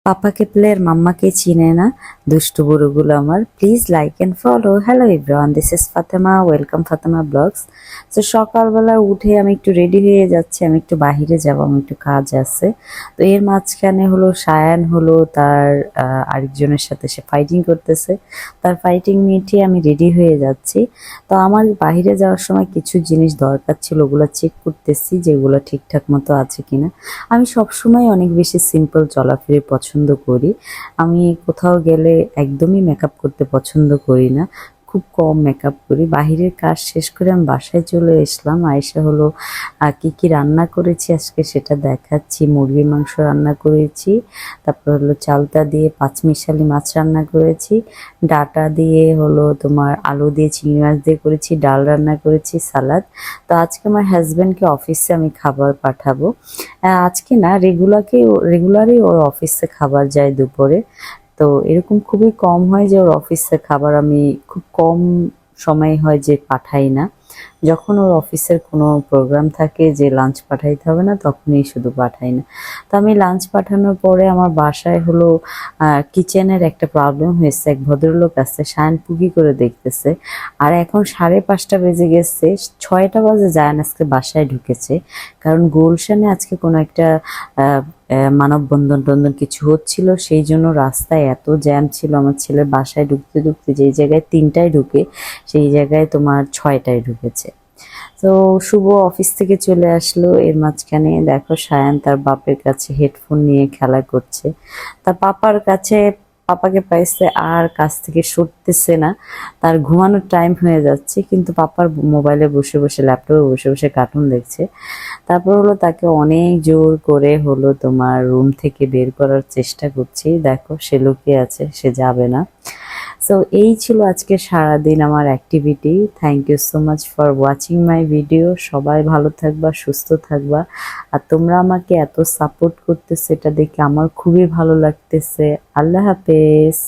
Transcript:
পাপাকে প্লেয়ার মাম্মাকে চিনে না দুষ্টু বুড়োগুলো আমার। Please like and follow. Hello everyone, this is Fatema, welcome Fatema blogs. তো সকালবেলা উঠে আমি একটু রেডি হয়ে যাচ্ছি, আমি একটু বাহিরে যাব, আমি একটু কাজ আছে। তো এর মাঝখানে হলো সায়ান হলো তার আরেকজনের সাথে সে ফাইটিং করতেছে। তার ফাইটিং মিটিয়ে আমি রেডি হয়ে যাচ্ছি। তো আমার বাহিরে যাওয়ার সময় কিছু জিনিস দরকার ছিল, ওগুলো চেক করতেছি যেগুলো ঠিকঠাক মতো আছে কিনা। আমি সবসময় অনেক বেশি সিম্পল চলাফেরা পছন্দ করি। আমি কোথাও গেলে একদমই মেকআপ করতে পছন্দ করি না, খুব কম মেকআপ করি। বাহিরের কাজ শেষ করে আমি বাসায় চলে আসলাম। আয়সা হলো কি কি রান্না করেছি আজকে সেটা দেখাচ্ছি। মুরগির মাংস রান্না করেছি, তারপর হলো চালতা দিয়ে পাঁচমিশালি মাছ রান্না করেছি, ডাটা দিয়ে হলো তোমার আলু দিয়ে চিংড়ি মাছ দিয়ে করেছি, ডাল রান্না করেছি, সালাদ। তো আজকে আমার হাজব্যান্ডকে অফিসে আমি খাবার পাঠাবো। আজকে না, রেগুলারই ওর অফিসে খাবার যায় দুপুরে। তো এরকম খুবই কম হয় যে ওর অফিসে খাবার আমি খুব কম সময় হয় যে পাঠাই না। যখন ওর অফিসের কোনো প্রোগ্রাম থাকে যে লাঞ্চ পাঠাইতে হবে না, তখনই শুধু পাঠাই না। তো আমি লাঞ্চ পাঠানোর পরে আমার বাসায় হলো কিচেনের একটা প্রবলেম হয়েছে। এক ভদ্রলোক আছে, সায়ন পুকি করে দেখতেছে। আর এখন 5:30 বেজে গেছে, 6টা বাজে জায়ান আজকে বাসায় ঢুকেছে। কারণ গুলশানে আজকে কোনো একটা মানববন্ধন টন্ধন কিছু হচ্ছিল, সেই জন্য রাস্তায় এত জ্যাম ছিল। আমার ছেলের বাসায় ঢুকতে ঢুকতে যেই জায়গায় 3টায় ঢুকে, সেই জায়গায় তোমার 6টায় ঢুকেছে। তো শুভ অফিস থেকে চলে আসলো। এর মাঝখানে দেখো সায়ান তার বাপের কাছে হেডফোন নিয়ে খেলা করছে। তার পাপার কাছে, পাপাকে পাইছে আর কাছ থেকে সরতেছে না। তার ঘুমানোর টাইম হয়ে যাচ্ছে, কিন্তু পাপার মোবাইলে বসে বসে, ল্যাপটপে বসে বসে কার্টুন দেখছে। তারপর হলো তাকে অনেক জোর করে হলো তোমার রুম থেকে বের করার চেষ্টা করছি। দেখো সে লুকিয়ে আছে, সে যাবে না। সো এই ছিল আজকে সারাদিন আমার activity. Thank you so much for watching my video. সবাই ভালো থাকবা, সুস্থ থাকবা। আর তোমরা আমাকে এত সাপোর্ট করতেছে, এটা দেখে আমার খুবই ভালো লাগতেছে। আল্লাহ হাফেজ।